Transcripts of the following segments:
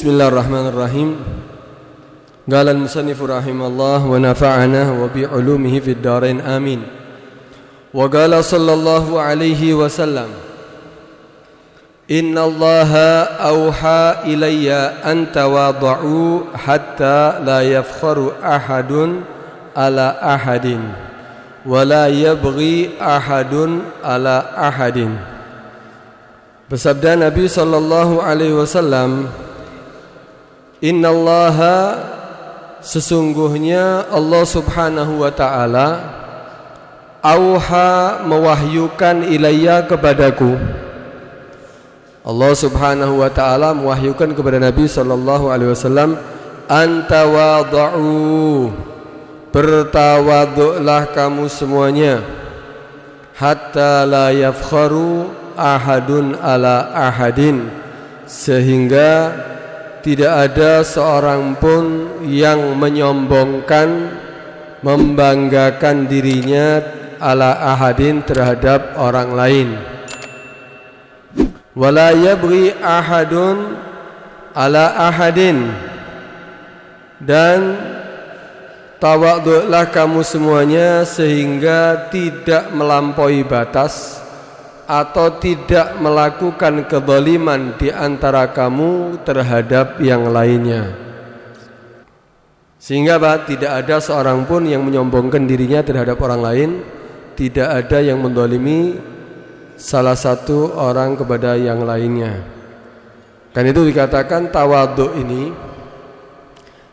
Bismillahirrahmanirrahim. Qala al-musannif rahimallah wa nafa'ana wa bi'ulumihi fid dharain amin. Wa qala sallallahu alaihi wasallam, innallaha awha ilayya an tawada'u hatta la yafkharu ahadun ala ahadin wa la yabghi ahadun ala ahadin. Bersabda Nabi sallallahu alaihi wasallam, innallaha, sesungguhnya Allah subhanahu wa ta'ala, auha, mewahyukan ilayya, kepadaku. Allah subhanahu wa ta'ala mewahyukan kepada Nabi sallallahu alaihi wasallam, antawada'u, bertawaduklah kamu semuanya, hatta la yafkharu ahadun ala ahadin, sehingga tidak ada seorang pun yang menyombongkan, membanggakan dirinya ala ahadin, terhadap orang lain. Wala yabghi ahadun ala ahadin, dan tawaduklah kamu semuanya sehingga tidak melampaui batas atau tidak melakukan kezaliman di antara kamu terhadap yang lainnya. Sehingga tidak ada seorang pun yang menyombongkan dirinya terhadap orang lain, tidak ada yang menzalimi salah satu orang kepada yang lainnya. Kan itu dikatakan tawadhu ini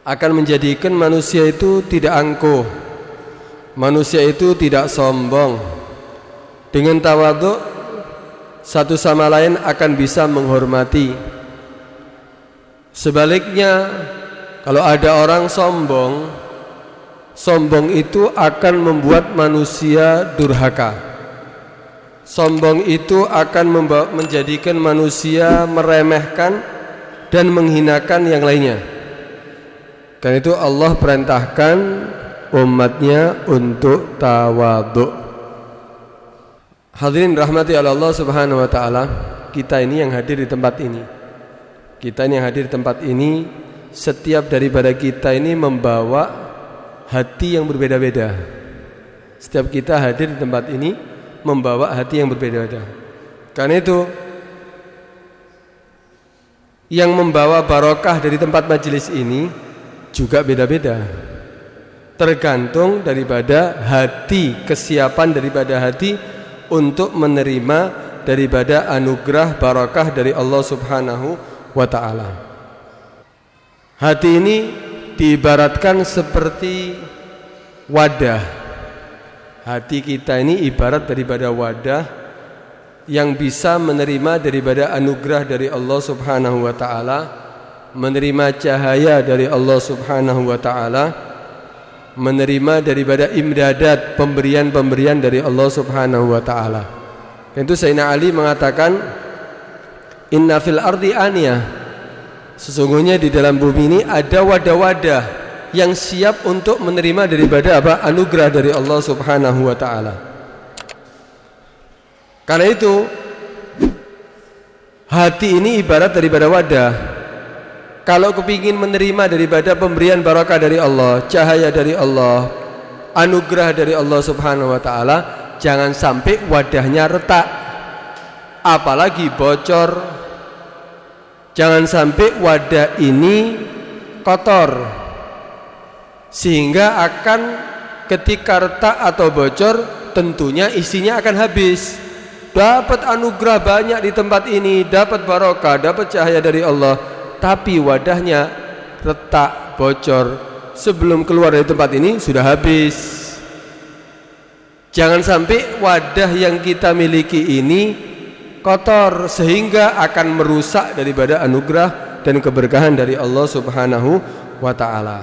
akan menjadikan manusia itu tidak angkuh, manusia itu tidak sombong. Dengan tawadhu satu sama lain akan bisa menghormati. Sebaliknya, kalau ada orang sombong, sombong itu akan membuat manusia durhaka. Sombong itu akan menjadikan manusia meremehkan dan menghinakan yang lainnya. Karena itu Allah perintahkan umatnya untuk tawadhu. Hadirin rahmati Allah subhanahu wa ta'ala, kita ini yang hadir di tempat ini, kita ini yang hadir di tempat ini, setiap daripada kita ini membawa hati yang berbeda-beda. Setiap kita hadir di tempat ini membawa hati yang berbeda-beda. Karena itu yang membawa barokah dari tempat majelis ini juga beda-beda, tergantung daripada hati, kesiapan daripada hati untuk menerima daripada anugerah barakah dari Allah subhanahu wa ta'ala. Hati ini diibaratkan seperti wadah. Hati kita ini ibarat daripada wadah yang bisa menerima daripada anugerah dari Allah subhanahu wa ta'ala, menerima cahaya dari Allah subhanahu wa ta'ala, menerima daripada imdadat, pemberian-pemberian dari Allah subhanahu wa ta'ala. Itu Sayyidina Ali mengatakan, inna fil ardi aniyah, sesungguhnya di dalam bumi ini ada wadah-wadah yang siap untuk menerima daripada anugerah dari Allah subhanahu wa ta'ala. Karena itu hati ini ibarat daripada wadah. Kalau kepingin menerima daripada pemberian barakah dari Allah, cahaya dari Allah, anugerah dari Allah subhanahu wa ta'ala, jangan sampai wadahnya retak, apalagi bocor. Jangan sampai wadah ini kotor, sehingga akan ketika retak atau bocor, tentunya isinya akan habis. Dapat anugerah banyak di tempat ini, dapat barakah, dapat cahaya dari Allah, tapi wadahnya retak, bocor, sebelum keluar dari tempat ini sudah habis. Jangan sampai wadah yang kita miliki ini kotor, sehingga akan merusak daripada anugerah dan keberkahan dari Allah subhanahu wa ta'ala.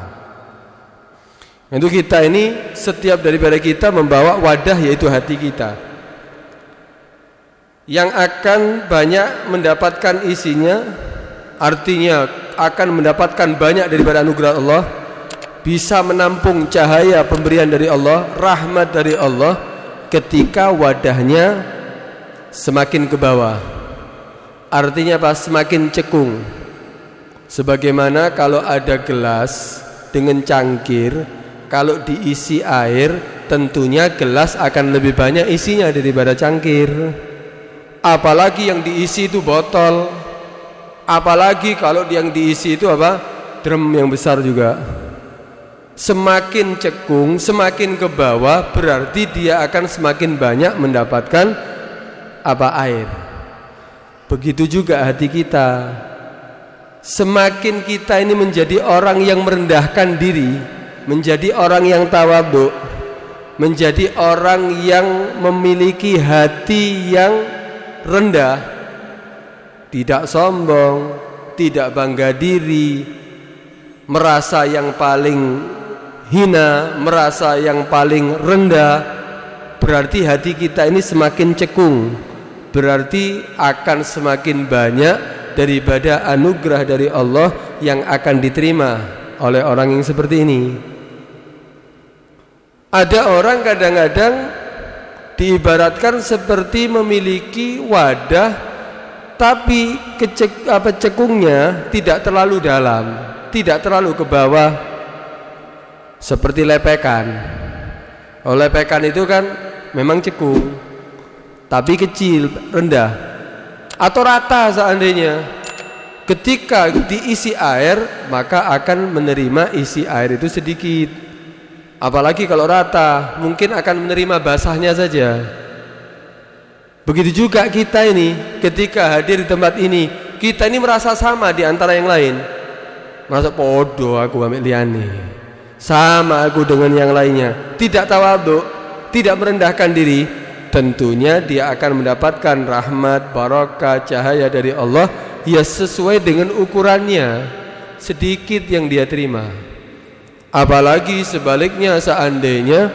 Itu kita ini, setiap daripada kita membawa wadah, yaitu hati kita, yang akan banyak mendapatkan isinya. Artinya akan mendapatkan banyak daripada anugerah Allah, bisa menampung cahaya pemberian dari Allah, rahmat dari Allah, ketika wadahnya semakin ke bawah. Artinya apa? Semakin cekung. Sebagaimana kalau ada gelas dengan cangkir, kalau diisi air, tentunya gelas akan lebih banyak isinya daripada cangkir. Apalagi yang diisi itu botol, apalagi kalau yang diisi itu drum yang besar juga. Semakin cekung, semakin ke bawah, berarti dia akan semakin banyak mendapatkan air. Begitu juga hati kita. Semakin kita ini menjadi orang yang merendahkan diri, menjadi orang yang tawadhu, menjadi orang yang memiliki hati yang rendah, tidak sombong, tidak bangga diri, merasa yang paling hina, merasa yang paling rendah, berarti hati kita ini semakin cekung, berarti akan semakin banyak daripada anugerah dari Allah yang akan diterima oleh orang yang seperti ini. Ada orang kadang-kadang diibaratkan seperti memiliki wadah, tapi cekungnya tidak terlalu dalam, tidak terlalu ke bawah, seperti lepekan. Lepekan itu kan memang cekung, tapi kecil, rendah, atau rata seandainya. Ketika diisi air, maka akan menerima isi air itu sedikit. Apalagi kalau rata, mungkin akan menerima basahnya saja. Begitu juga kita ini, ketika hadir di tempat ini, kita ini merasa sama di antara yang lain. Merasa podo aku ambil liani, sama aku dengan yang lainnya. Tidak tawadhu, tidak merendahkan diri, tentunya dia akan mendapatkan rahmat, barakah, cahaya dari Allah ya sesuai dengan ukurannya, sedikit yang dia terima. Apalagi sebaliknya, seandainya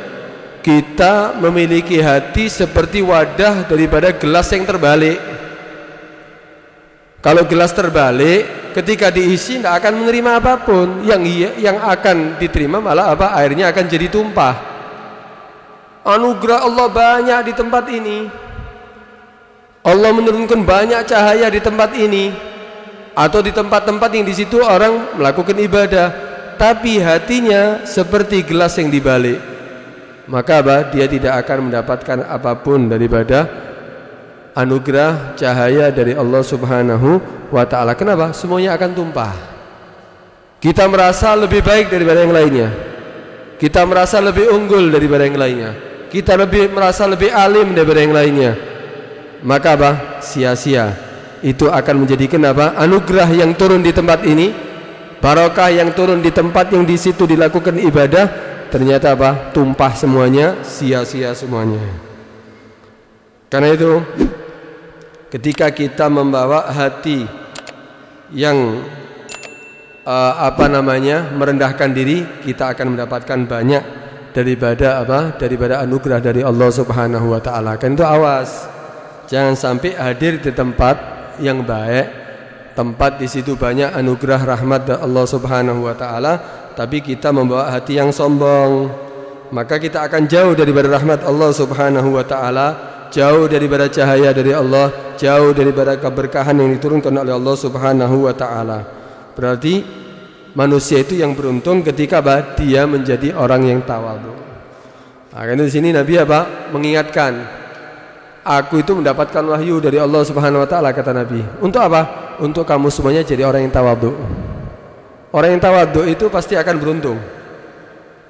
kita memiliki hati seperti wadah daripada gelas yang terbalik. Kalau gelas terbalik, ketika diisi tidak akan menerima apapun, yang akan diterima malah airnya akan jadi tumpah. Anugerah Allah banyak di tempat ini. Allah menurunkan banyak cahaya di tempat ini, atau di tempat-tempat yang di situ orang melakukan ibadah, tapi hatinya seperti gelas yang dibalik, maka dia tidak akan mendapatkan apapun daripada anugerah cahaya dari Allah Subhanahu wa ta'ala. Kenapa? Semuanya akan tumpah. Kita merasa lebih baik daripada yang lainnya, kita merasa lebih unggul daripada yang lainnya, kita merasa lebih alim daripada yang lainnya, maka sia-sia. Itu akan menjadikan anugerah yang turun di tempat ini, barakah yang turun di tempat yang di situ dilakukan ibadah, ternyata tumpah semuanya, sia-sia semuanya. Karena itu ketika kita membawa hati yang merendahkan diri, kita akan mendapatkan banyak daripada anugerah dari Allah Subhanahu wa ta'ala. Kan itu awas, jangan sampai hadir di tempat yang baik, tempat di situ banyak anugerah rahmat dari Allah Subhanahu wa ta'ala, tapi kita membawa hati yang sombong, maka kita akan jauh daripada rahmat Allah Subhanahu wa ta'ala, jauh daripada cahaya dari Allah, jauh daripada keberkahan yang diturunkan oleh Allah Subhanahu wa ta'ala. Berarti manusia itu yang beruntung ketika dia menjadi orang yang tawadhu. Karena di sini Nabi mengingatkan, aku itu mendapatkan wahyu dari Allah Subhanahu wa ta'ala, kata Nabi. Untuk apa? Untuk kamu semuanya jadi orang yang tawadhu. Orang yang tawadhu itu pasti akan beruntung.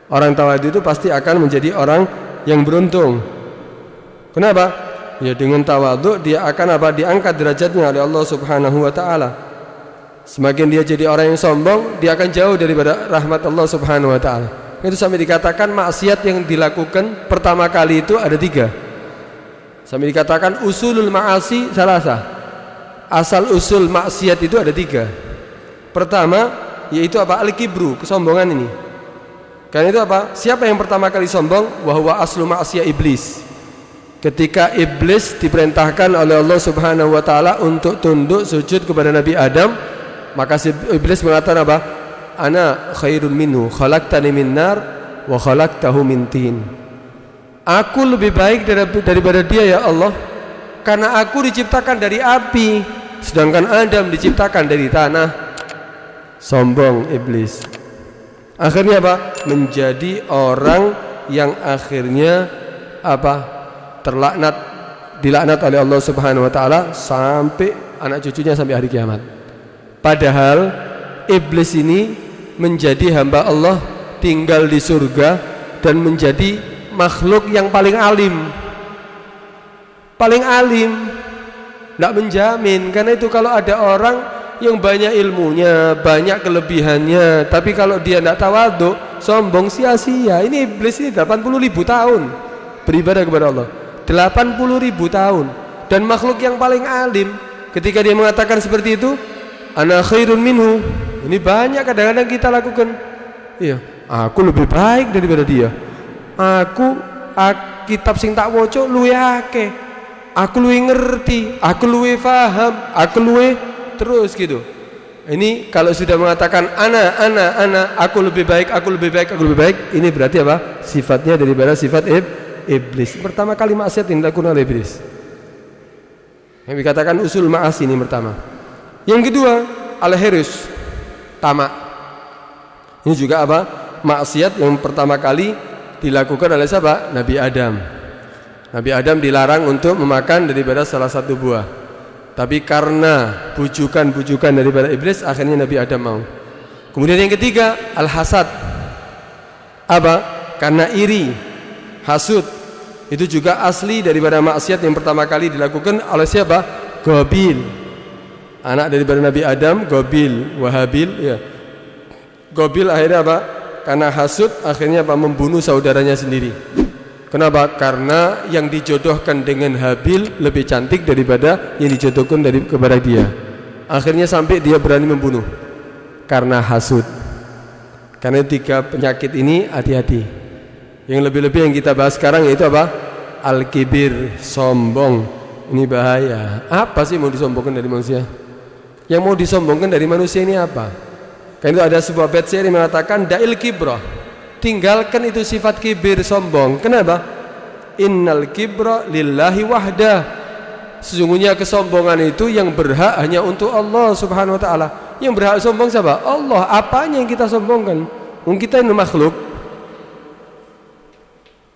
Orang tawadhu itu pasti akan menjadi orang yang beruntung. Kenapa? Ya dengan tawadhu dia akan diangkat derajatnya oleh Allah Subhanahu wa ta'ala. Semakin dia jadi orang yang sombong, dia akan jauh daripada rahmat Allah Subhanahu wa ta'ala. Itu sampai dikatakan maksiat yang dilakukan pertama kali itu ada 3. Sampai dikatakan usulul ma'asi salasa. Asal usul maksiat itu ada 3. Pertama yaitu al-kibru, kesombongan ini. Karena itu siapa yang pertama kali sombong? Wa huwa aslu ma'siyah iblis. Ketika iblis diperintahkan oleh Allah Subhanahu wa ta'ala untuk tunduk sujud kepada Nabi Adam, maka iblis mengatakan ana khairun minhu, khalaqtani min nar wa khalaqtahu min tin. Aku lebih baik daripada dia ya Allah, karena aku diciptakan dari api, sedangkan Adam diciptakan dari tanah. sombong iblis. Akhirnya apa? Menjadi orang yang akhirnya apa? Terlaknat, dilaknat oleh Allah Subhanahu wa taala sampai anak cucunya sampai hari kiamat. Padahal iblis ini menjadi hamba Allah, tinggal di surga dan menjadi makhluk yang paling alim. Paling alim. Tidak menjamin, karena itu kalau ada orang yang banyak ilmunya, banyak kelebihannya, tapi kalau dia tidak tawadhu, sombong, sia-sia. Ini iblis ini 80.000 tahun beribadah kepada Allah, 80.000 tahun, dan makhluk yang paling alim. Ketika dia mengatakan seperti itu, ana khairun minhu, ini banyak kadang-kadang kita lakukan. Iya, aku lebih baik daripada dia. Aku kitab sing tak waca luwih akeh. Aku luwih ngerti, aku luwih paham, aku luwih terus gitu. Ini kalau sudah mengatakan ana, aku lebih baik, aku lebih baik, aku lebih baik, ini berarti apa? Sifatnya daripada sifat iblis. Pertama kali maksiat yang dilakukan oleh iblis. Yang dikatakan usul ma'asi ini pertama. Yang kedua, al-hirus, tamak. Ini juga apa? Maksiat yang pertama kali dilakukan oleh siapa? Nabi Adam. Nabi Adam dilarang untuk memakan daripada salah satu buah. Tapi karena bujukan-bujukan daripada iblis, akhirnya Nabi Adam mau. Kemudian yang ketiga, al-hasad. Apa? Karena iri, hasud. Itu juga asli daripada maksiat yang pertama kali dilakukan oleh siapa? Qabil. Anak daripada Nabi Adam, Qabil, Wahabil, ya. Qabil akhirnya apa? Karena hasud, akhirnya apa? Membunuh saudaranya sendiri. Kenapa? Karena yang dijodohkan dengan Habil lebih cantik daripada yang dijodohkan kepada dia. Akhirnya sampai dia berani membunuh karena hasud. Karena 3 penyakit ini hati-hati. Yang lebih-lebih yang kita bahas sekarang yaitu apa? Al-kibir, sombong. Ini bahaya. Apa sih mau disombongkan dari manusia? Yang mau disombongkan dari manusia ini apa? Karena itu ada sebuah bait syair yang mengatakan da'il kibrah. Tinggalkan itu sifat kibir, sombong. Kenapa? Innal kibra lillahi wahdah. Sesungguhnya kesombongan itu yang berhak hanya untuk Allah Subhanahu wa taala. Yang berhak sombong siapa? Allah. Apanya yang kita sombongkan? Mungkin kita ini makhluk.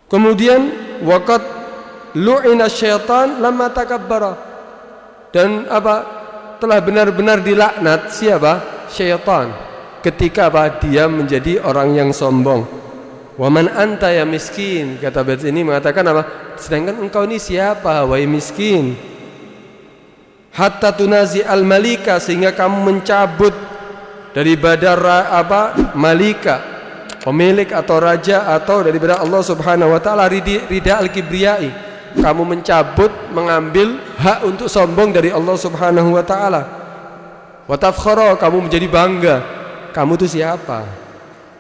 Kemudian waqad lu'ina syaitan lamma takabbara. Dan apa? Telah benar-benar dilaknat siapa? Syaitan. Ketika apa? Dia menjadi orang yang sombong. Waman anta ya miskin, kata bait ini mengatakan apa? Sedangkan engkau ini siapa, wahai miskin? Hatta tunazi al malika, sehingga kamu mencabut daripada malika, pemilik atau raja atau daripada Allah Subhanahu wa taala, rida al kibriyai. Kamu mencabut, mengambil hak untuk sombong dari Allah Subhanahu wa taala. Wa tafkhara, kamu menjadi bangga. Kamu itu siapa?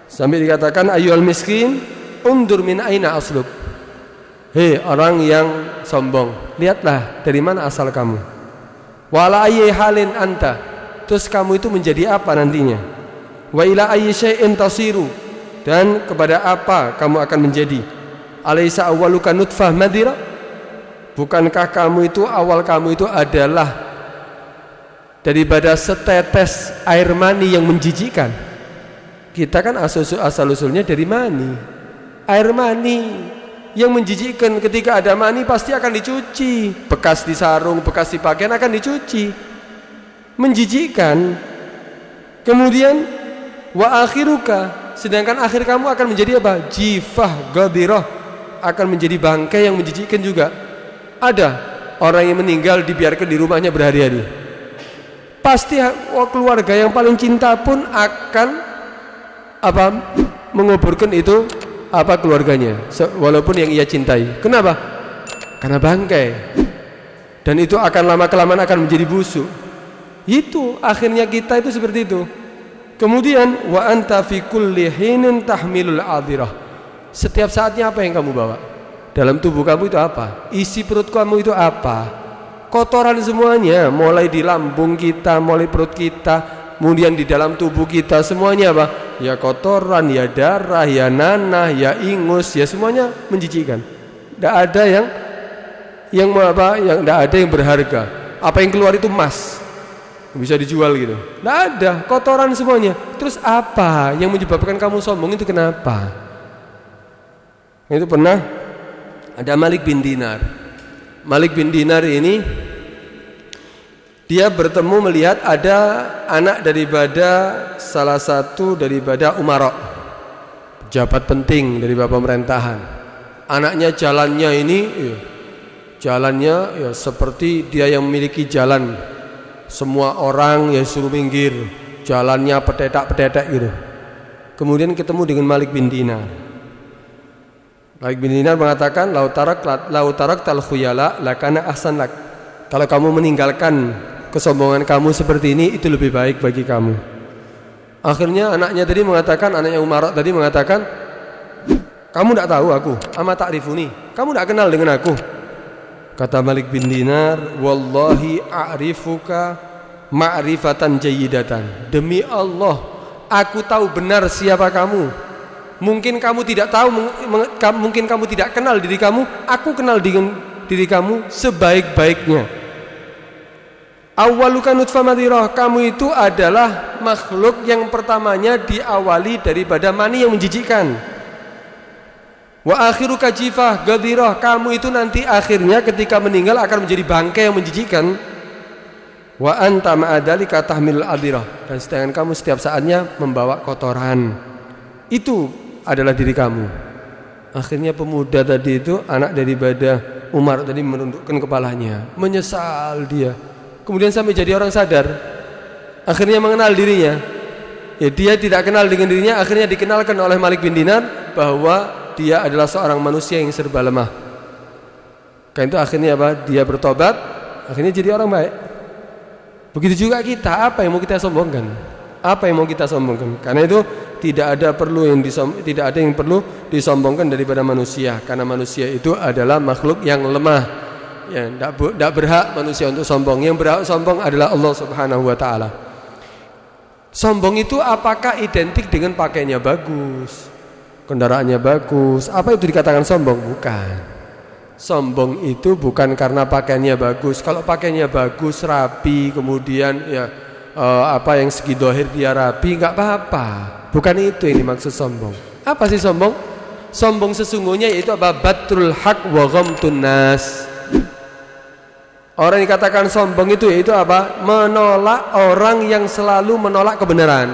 Sampai dikatakan ayyuhal miskin undur min aina asluk. Hei orang yang sombong, lihatlah dari mana asal kamu. Wala ayyi halin anta, terus kamu itu menjadi apa nantinya? Wa ila ayyi syai'in tasiru, dan kepada apa kamu akan menjadi? Alaysa awwaluka nutfah madira, bukankah kamu itu awal kamu itu adalah daripada setetes air mani yang menjijikkan. Kita kan asal-usulnya dari mani. Air mani yang menjijikkan. Ketika ada mani pasti akan dicuci. Bekas di sarung, bekas di pakaian akan dicuci. Menjijikkan. Kemudian wa akhiruka, sedangkan akhir kamu akan menjadi apa? Jifah gadirah, akan menjadi bangkai yang menjijikkan juga. Ada orang yang meninggal dibiarkan di rumahnya berhari-hari. Pasti keluarga yang paling cinta pun akan apa? Menguburkan itu apa keluarganya, walaupun yang ia cintai. Kenapa? Karena bangkai. Dan itu akan lama-kelamaan akan menjadi busuk. Itu akhirnya kita itu seperti itu. Kemudian wa anta fi kulli hinin tahmilul adhirah. Setiap saatnya apa yang kamu bawa? Dalam tubuh kamu itu apa? Isi perut kamu itu apa? Kotoran semuanya, mulai di lambung kita, mulai perut kita, kemudian di dalam tubuh kita, semuanya apa? Ya kotoran, ya darah, ya nanah, ya ingus, ya semuanya menjijikkan. Tidak ada yang tidak ada yang berharga. Apa yang keluar itu emas. bisa dijual gitu. Nggak ada, kotoran semuanya. Terus apa yang menyebabkan kamu sombong itu kenapa? Itu pernah ada Malik bin Dinar. Malik bin Dinar ini dia bertemu melihat ada anak daripada salah satu daripada umara, pejabat penting dari pemerintahan. Anaknya jalannya ini jalannya ya seperti dia yang memiliki jalan. Semua orang ya suruh minggir, jalannya petetak-petetak gitu. Kemudian ketemu dengan Malik bin Dinar. Malik bin Dinar mengatakan, lau tarak tal khuyala lakana ahsan lak. Kalau kamu meninggalkan kesombongan kamu seperti ini, itu lebih baik bagi kamu. Akhirnya anaknya Umar tadi mengatakan, kamu tidak tahu aku, ama ta'rifuni, kamu tidak kenal dengan aku. Kata Malik bin Dinar, wallahi a'rifuka ma'rifatan jayyidatan. Demi Allah, aku tahu benar siapa kamu. Mungkin kamu tidak tahu, mungkin kamu tidak kenal diri kamu, aku kenal dengan diri kamu sebaik-baiknya. Awwaluka nutfah madhirah, kamu itu adalah makhluk yang pertamanya diawali daripada mani yang menjijikkan. Wa akhiruka jifah gadirah, kamu itu nanti akhirnya ketika meninggal akan menjadi bangkai yang menjijikkan. Wa anta ma'adalika tahmilul adirah, dan sedangkan kamu setiap saatnya membawa kotoran. Itu adalah diri kamu. Akhirnya pemuda tadi itu, anak daripada Umar tadi, menundukkan kepalanya, menyesal dia. Kemudian sampai jadi orang sadar, akhirnya mengenal dirinya. Ya, dia tidak kenal dengan dirinya, akhirnya dikenalkan oleh Malik bin Dinar bahwa dia adalah seorang manusia yang serba lemah. Karena itu akhirnya apa? Dia bertobat, akhirnya jadi orang baik. Begitu juga kita, apa yang mau kita sombongkan? Apa yang mau kita sombongkan? Karena itu tidak ada yang perlu disombongkan daripada manusia, karena manusia itu adalah makhluk yang lemah. Ya, tidak berhak manusia untuk sombong. Yang berhak sombong adalah Allah Subhanahu wa taala. Sombong itu apakah identik dengan pakaiannya bagus, kendaraannya bagus? Apa itu dikatakan sombong? Bukan. Sombong itu bukan karena pakaiannya bagus. Kalau pakaiannya bagus, rapi, kemudian ya yang segi dohir dia rapi, nggak apa-apa. Bukan itu yang dimaksud sombong. Apa sih sombong? Sombong sesungguhnya yaitu apa? Batrul haq wa ghamtun nas. Orang yang dikatakan sombong itu yaitu apa? Menolak, orang yang selalu menolak kebenaran.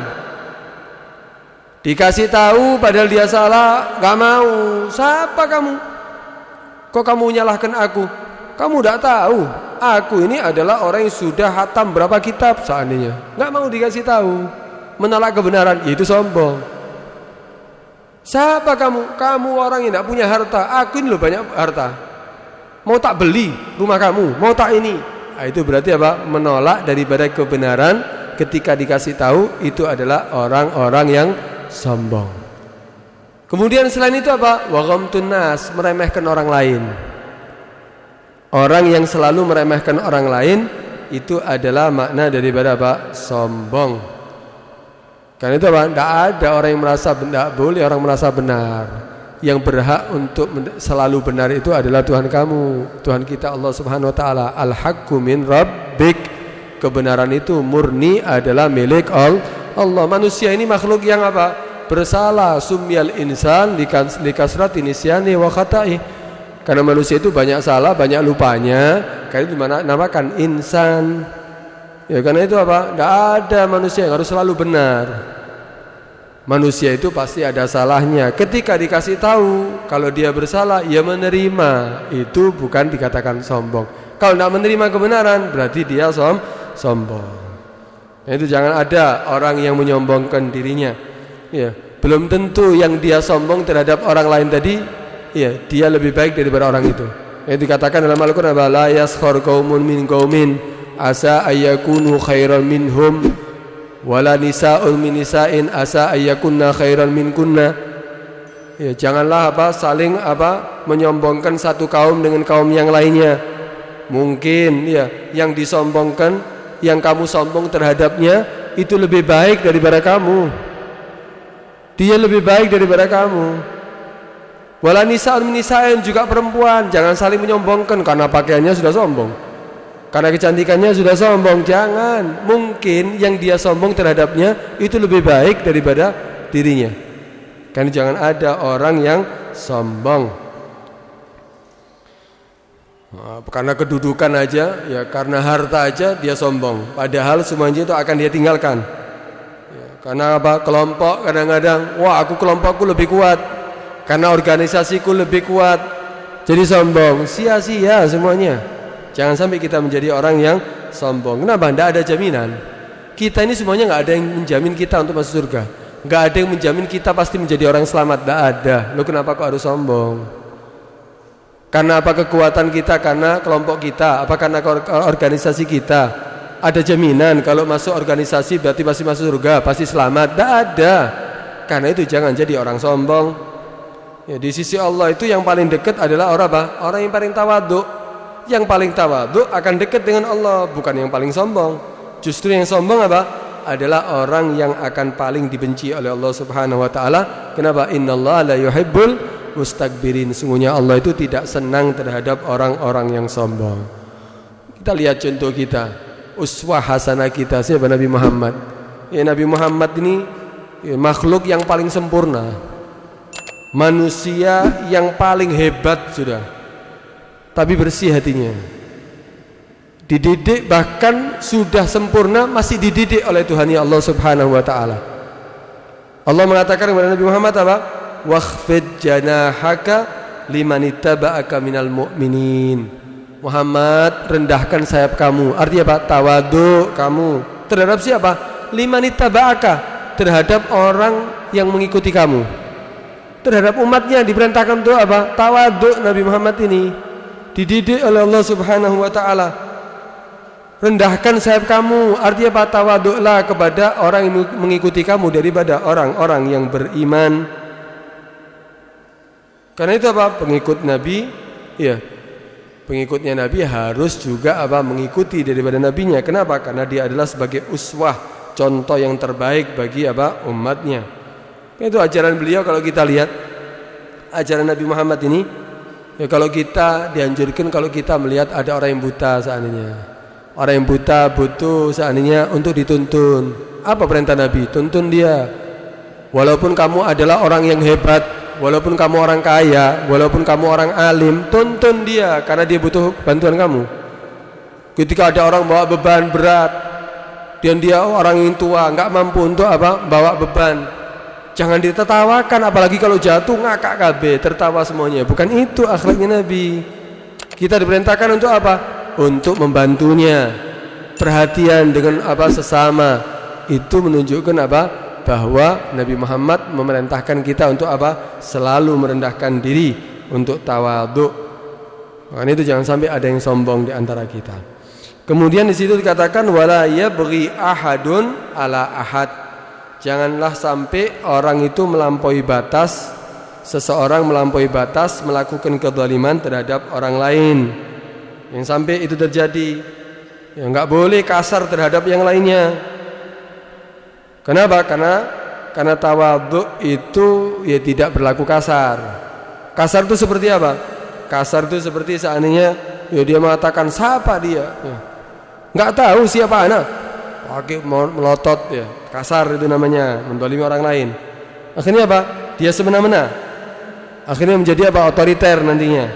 Dikasih tahu padahal dia salah, nggak mau. Siapa kamu? Kok kamu menyalahkan aku? Kamu tidak tahu, aku ini adalah orang yang sudah hatam berapa kitab seandainya. Nggak mau dikasih tahu, menolak kebenaran, itu sombong. Siapa kamu? Kamu orang yang tidak punya harta. Aku ini loh banyak harta. Mau tak beli rumah kamu? Mau tak ini? Nah, itu berarti apa? Menolak daripada kebenaran. Ketika dikasih tahu, itu adalah orang-orang yang sombong. Kemudian selain itu apa? Wa ghamtun nas, meremehkan orang lain. Orang yang selalu meremehkan orang lain, itu adalah makna daripada apa? Sombong. Karena itu apa? Tidak ada orang yang merasa tidak boleh orang merasa benar. Yang berhak untuk selalu benar itu adalah Tuhan kamu, Tuhan kita Allah Subhanahu wa taala. Al-haqqu min rabbik. Kebenaran itu murni adalah milik Allah. Manusia ini makhluk yang apa? Bersalah. Sumyal insan likasrati nisyani wa khata'i. Karena manusia itu banyak salah, banyak lupanya, karena itu dinamakan insan. Ya, karena itu apa? Tidak ada manusia yang harus selalu benar. Manusia itu pasti ada salahnya. Ketika dikasih tahu kalau dia bersalah, ia menerima. Itu bukan dikatakan sombong. Kalau tidak menerima kebenaran, berarti dia sombong. Nah, itu jangan ada orang yang menyombongkan dirinya. Ya, belum tentu yang dia sombong terhadap orang lain tadi, ya, dia lebih baik daripada orang itu. Yang dikatakan dalam Al-Qur'an, la yaskhar qaumun min qaumin asa ayyakunu khairan minhum wala nisa'un min nisa'in asa ayyakunna khairan minkunna. Ya, janganlah saling menyombongkan satu kaum dengan kaum yang lainnya. Mungkin ya yang disombongkan, yang kamu sombong terhadapnya itu lebih baik daripada kamu. Dia lebih baik daripada kamu. Wala nisa'un min nisa'in, juga perempuan, jangan saling menyombongkan karena pakaiannya sudah sombong. Karena kecantikannya sudah sombong. Jangan. Mungkin yang dia sombong terhadapnya itu lebih baik daripada dirinya. Karena jangan ada orang yang sombong. Karena kedudukan aja, ya karena harta aja dia sombong. Padahal semuanya itu akan dia tinggalkan. Ya, karena apa? Kelompok kadang-kadang, wah aku kelompokku lebih kuat. Karena organisasiku lebih kuat. Jadi sombong. Sia-sia semuanya. Jangan sampai kita menjadi orang yang sombong. Kenapa? Tidak ada jaminan. Kita ini semuanya nggak ada yang menjamin kita untuk masuk surga. Nggak ada yang menjamin kita pasti menjadi orang selamat. Tidak ada. Lo kenapa kok harus sombong? Karena apa kekuatan kita? Karena kelompok kita? Apa karena organisasi kita? Ada jaminan kalau masuk organisasi berarti pasti masuk surga, pasti selamat? Tidak ada. Karena itu jangan jadi orang sombong. Ya, di sisi Allah itu yang paling dekat adalah orang apa? Orang yang paling tawadhu. Yang paling tawadhu akan dekat dengan Allah, bukan yang paling sombong. Justru yang sombong apa? Adalah orang yang akan paling dibenci oleh Allah Subhanahu wa taala. Kenapa? Innallaha la yuhibbul mustakbirin. Sungguhnya Allah itu tidak senang terhadap orang-orang yang sombong. Kita lihat contoh kita, uswah hasanah kita siapa? Nabi Muhammad. Ya, Nabi Muhammad ini ya, makhluk yang paling sempurna, manusia yang paling hebat sudah. Tapi bersih hatinya. Dididik bahkan sudah sempurna masih dididik oleh Tuhan ya Allah Subhanahu wa taala. Allah mengatakan kepada Nabi Muhammad apa? Wakhfid janahaka limanittaba'aka minal mu'minin. Muhammad, rendahkan sayap kamu. Artinya apa? Tawadhu kamu. Terhadap siapa? Limanittaba'aka, terhadap orang yang mengikuti kamu. Terhadap umatnya diperintahkan untuk apa? Tawadhu. Nabi Muhammad ini dididik oleh Allah Subhanahu wa taala. Rendahkan sayap kamu, artinya apa? Tawadhu'lah kepada orang yang mengikuti kamu daripada orang-orang yang beriman. Karena itu apa? Pengikut Nabi, ya. Pengikutnya Nabi harus juga apa? Mengikuti daripada nabinya. Kenapa? Karena dia adalah sebagai uswah, contoh yang terbaik bagi apa? Umatnya. Itu ajaran beliau. Kalau kita lihat ajaran Nabi Muhammad ini, ya kalau kita dianjurkan kalau kita melihat ada orang yang buta seandainya, orang yang buta butuh seandainya untuk dituntun, apa perintah Nabi? Tuntun dia. Walaupun kamu adalah orang yang hebat, walaupun kamu orang kaya, walaupun kamu orang alim, tuntun dia karena dia butuh bantuan kamu. Ketika ada orang bawa beban berat dan dia orang yang tua nggak mampu untuk apa? Bawa beban, jangan ditertawakan, apalagi kalau jatuh ngakak kabeh, tertawa semuanya. Bukan itu akhlaknya Nabi. Kita diperintahkan untuk apa? Untuk membantunya. Perhatian dengan apa? Sesama. Itu menunjukkan apa? Bahwa Nabi Muhammad memerintahkan kita untuk apa? Selalu merendahkan diri, untuk tawadhu. Makanya itu jangan sampai ada yang sombong di antara kita. Kemudian di situ dikatakan wala yabghi ahadun ala ahad. Janganlah sampai orang itu melampaui batas, seseorang melampaui batas melakukan kezaliman terhadap orang lain. Yang sampai itu terjadi, ya enggak boleh kasar terhadap yang lainnya. Kenapa? Karena tawadhu itu ya tidak berlaku kasar. Kasar itu seperti apa? Kasar itu seperti seandainya ya dia mengatakan siapa dia, ya. Enggak tahu siapa anak, pakai melotot ya. Kasar itu namanya, mendolimi orang lain. Akhirnya apa? Dia semena-mena. Akhirnya menjadi apa? Otoriter nantinya.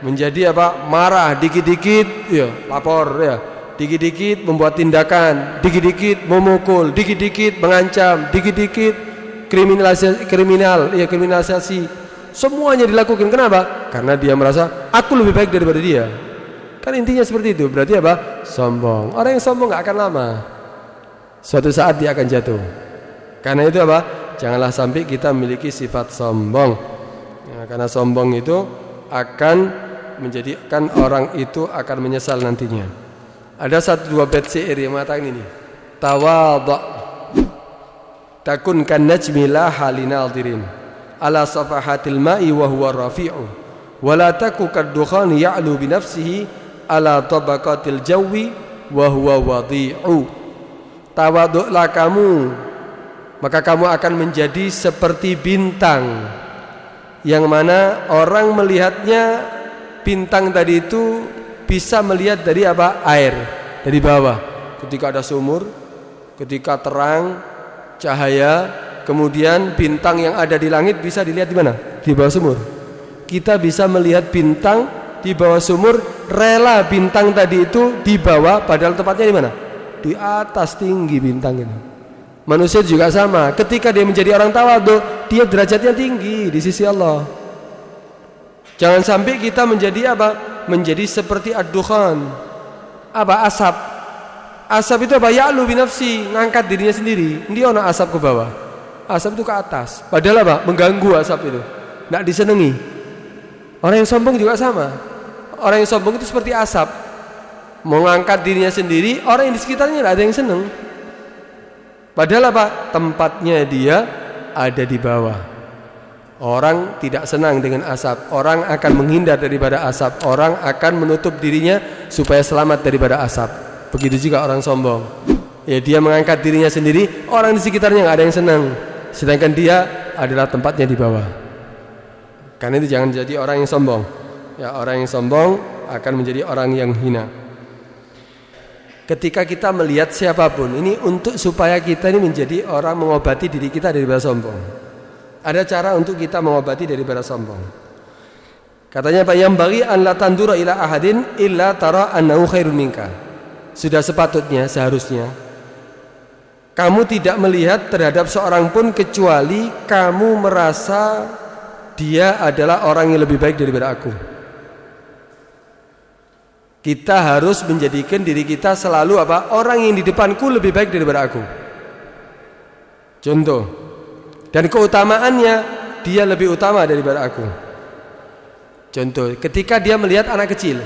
Menjadi apa? Marah, dikit-dikit ya lapor ya. Dikit-dikit membuat tindakan, dikit-dikit memukul, dikit-dikit mengancam, dikit-dikit kriminalisasi. Semuanya dilakukan. Kenapa? Karena dia merasa aku lebih baik daripada dia. Kan intinya seperti itu. Berarti apa? Sombong. Orang yang sombong gak akan lama. Suatu saat dia akan jatuh. Karena itu apa? Janganlah sampai kita memiliki sifat sombong ya, karena sombong itu akan menjadikan orang itu akan menyesal nantinya. Ada satu dua bait syair yang mengatakan ini, tawadhu takun kan najmi la halinadirin ala safahatil ma'i wa huwa rafi'u wa la taku kadukhan ya'lu bi nafsihi ala tabaqatil jawi wa huwa wadhi'u. Tawadhu'lah kamu, maka kamu akan menjadi seperti bintang yang mana orang melihatnya bintang tadi itu bisa melihat dari apa? Air, dari bawah. Ketika ada sumur, ketika terang, cahaya, kemudian bintang yang ada di langit bisa dilihat di mana? Di bawah sumur. Kita bisa melihat bintang di bawah sumur, rela bintang tadi itu di bawah, padahal tempatnya di mana? Di atas tinggi bintang ini. Manusia juga sama, ketika dia menjadi orang tawadhu, dia derajatnya tinggi di sisi Allah. Jangan sampai kita menjadi apa? Menjadi seperti ad-dukhan. Apa? Asap. Asap itu apa? Ya'lu binafsi, ngangkat dirinya sendiri. Dia ono asap ke bawah, asap itu ke atas. Padahal apa? Mengganggu asap itu, tidak disenangi. Orang yang sombong juga sama. Orang yang sombong itu seperti asap, mau ngangkat dirinya sendiri, orang yang di sekitarnya tidak ada yang senang. Padahal apa? Tempatnya dia ada di bawah. Orang tidak senang dengan asap, orang akan menghindar daripada asap, orang akan menutup dirinya supaya selamat daripada asap. Begitu juga orang sombong. Ya, dia mengangkat dirinya sendiri, orang di sekitarnya nggak ada yang senang, sedangkan dia adalah tempatnya di bawah. Karena itu jangan jadi orang yang sombong. Ya, orang yang sombong akan menjadi orang yang hina. Ketika kita melihat siapapun, ini untuk supaya kita ini menjadi orang mengobati diri kita daripada sombong. Ada cara untuk kita mengobati daripada sombong. Katanya Pak, yang bagi an la tandura ila ahadin illa tara annahu khairun minka. Sudah sepatutnya, seharusnya kamu tidak melihat terhadap seorang pun kecuali kamu merasa dia adalah orang yang lebih baik daripada aku. Kita harus menjadikan diri kita selalu apa? Orang yang di depanku lebih baik daripada aku. Contoh, dan keutamaannya dia lebih utama daripada aku. Contoh, ketika dia melihat anak kecil.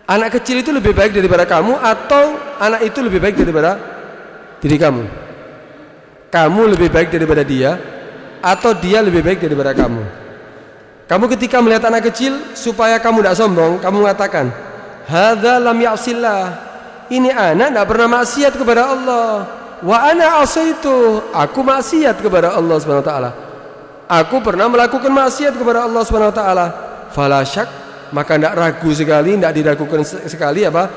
Anak kecil itu lebih baik daripada kamu, atau anak itu lebih baik daripada diri kamu? Kamu lebih baik daripada dia, atau dia lebih baik daripada kamu? Kamu ketika melihat anak kecil, supaya kamu tidak sombong, kamu mengatakan, hadza lam ya'sillah, ini anak tidak pernah maksiat kepada Allah. Wa ana asaitu, aku maksiat kepada Allah Subhanahu wa taala. Aku pernah melakukan maksiat kepada Allah Subhanahu wa taala. Fala syak, maka tidak ragu sekali, tidak diragukan sekali apa?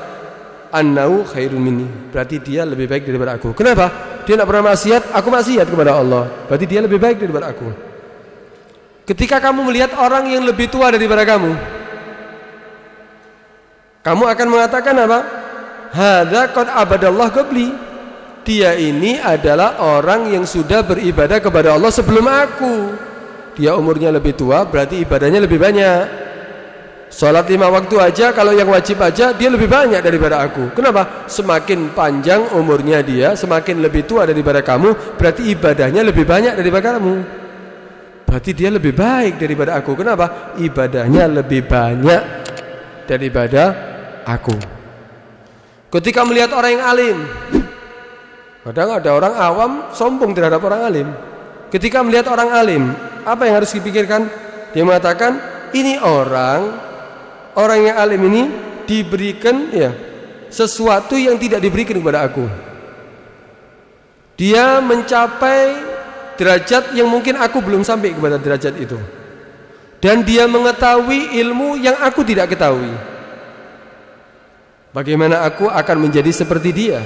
Annau khairun minni, berarti dia lebih baik daripada aku. Kenapa? Dia tidak pernah maksiat, aku maksiat kepada Allah, berarti dia lebih baik daripada aku. Ketika kamu melihat orang yang lebih tua daripada kamu akan mengatakan apa? Hadza qad abadallah qabli, dia ini adalah orang yang sudah beribadah kepada Allah sebelum aku. Dia umurnya lebih tua, berarti ibadahnya lebih banyak. Sholat 5 waktu aja, kalau yang wajib aja dia lebih banyak daripada aku. Kenapa? Semakin panjang umurnya dia, semakin lebih tua daripada kamu, berarti ibadahnya lebih banyak daripada kamu. Berarti dia lebih baik daripada aku. Kenapa? Ibadahnya lebih banyak daripada aku. Ketika melihat orang yang alim, kadang ada orang awam sombong terhadap orang alim. Ketika melihat orang alim, apa yang harus dipikirkan? Dia mengatakan, ini orang yang alim ini diberikan ya sesuatu yang tidak diberikan kepada aku. Dia mencapai derajat yang mungkin aku belum sampai kepada derajat itu, dan dia mengetahui ilmu yang aku tidak ketahui. Bagaimana aku akan menjadi seperti dia?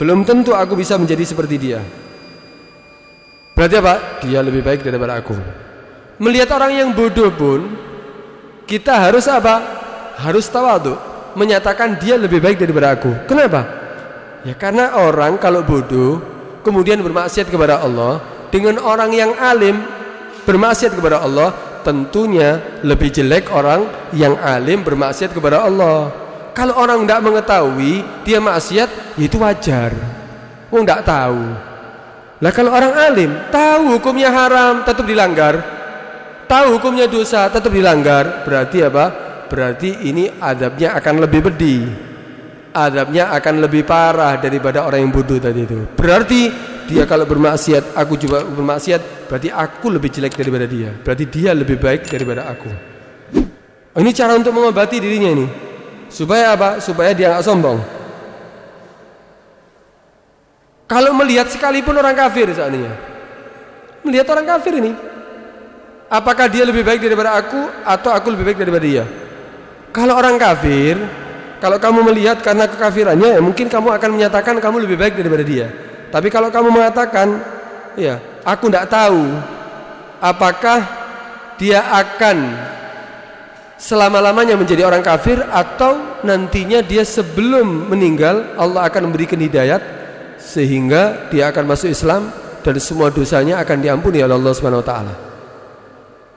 Belum tentu aku bisa menjadi seperti dia. Berarti apa? Dia lebih baik daripada aku. Melihat orang yang bodoh pun kita harus apa? Harus tawadhu, menyatakan dia lebih baik daripada aku. Kenapa? Ya karena orang kalau bodoh kemudian bermaksiat kepada Allah, dengan orang yang alim bermaksiat kepada Allah, tentunya lebih jelek orang yang alim bermaksiat kepada Allah. Kalau orang tidak mengetahui dia maksiat, itu wajar. Wong tidak tahu. Lah kalau orang alim tahu hukumnya haram tetap dilanggar, tahu hukumnya dosa tetap dilanggar, berarti apa? Berarti ini adabnya akan lebih pedih, adabnya akan lebih parah daripada orang yang bodoh tadi itu. Berarti dia kalau bermaksiat, aku juga bermaksiat, berarti aku lebih jelek daripada dia, berarti dia lebih baik daripada aku. Ini cara untuk mengobati dirinya ini, supaya apa? Supaya dia nggak sombong. Kalau melihat sekalipun orang kafir, seandainya melihat orang kafir ini, apakah dia lebih baik daripada aku atau aku lebih baik daripada dia? Kalau orang kafir, kalau kamu melihat karena kekafirannya, ya mungkin kamu akan menyatakan kamu lebih baik daripada dia. Tapi kalau kamu mengatakan, ya, aku tidak tahu apakah dia akan selama-lamanya menjadi orang kafir atau nantinya dia sebelum meninggal Allah akan memberikan hidayat sehingga dia akan masuk Islam dan semua dosanya akan diampuni oleh Allah Subhanahu wa taala.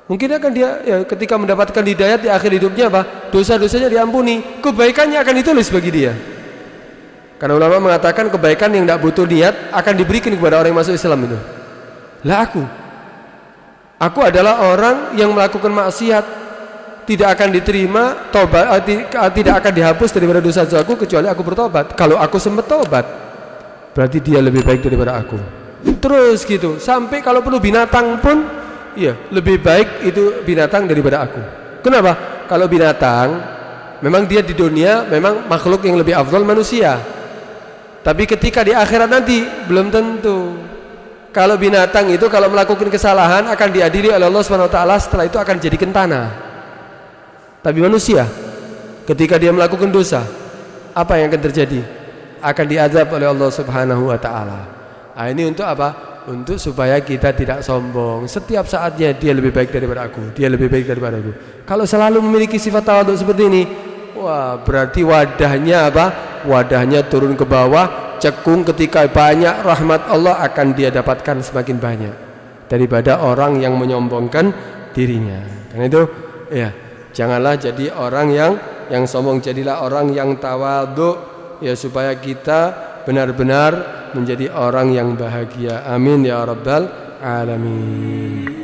Mungkin akan dia ya, ketika mendapatkan hidayat di akhir hidupnya apa? Dosa-dosanya diampuni, kebaikannya akan ditulis bagi dia. Karena ulama mengatakan kebaikan yang tidak butuh niat akan diberikan kepada orang yang masuk Islam itu. Lah aku adalah orang yang melakukan maksiat, tidak akan diterima tobat, tidak akan dihapus daripada dosa-dosaku kecuali aku bertobat. Kalau aku sempat tobat, berarti dia lebih baik daripada aku. Terus gitu, sampai kalau perlu binatang pun, iya, lebih baik itu binatang daripada aku. Kenapa? Kalau binatang, memang dia di dunia memang makhluk yang lebih afdal manusia. Tapi ketika di akhirat nanti belum tentu. Kalau binatang itu kalau melakukan kesalahan akan diadili oleh Allah Subhanahu wa taala, setelah itu akan jadikan tanah. Tapi manusia ketika dia melakukan dosa, apa yang akan terjadi? Akan diazab oleh Allah Subhanahu wa taala. Nah, ini untuk apa? Untuk supaya kita tidak sombong. Setiap saatnya dia lebih baik daripada aku, dia lebih baik daripada aku. Kalau selalu memiliki sifat tawadhu seperti ini, wah, berarti wadahnya apa? Wadahnya turun ke bawah, cekung, ketika banyak rahmat Allah akan dia dapatkan semakin banyak daripada orang yang menyombongkan dirinya. Karena itu, ya, janganlah jadi orang yang sombong, jadilah orang yang tawadhu, ya, supaya kita benar-benar menjadi orang yang bahagia. Amin ya rabbal alamin.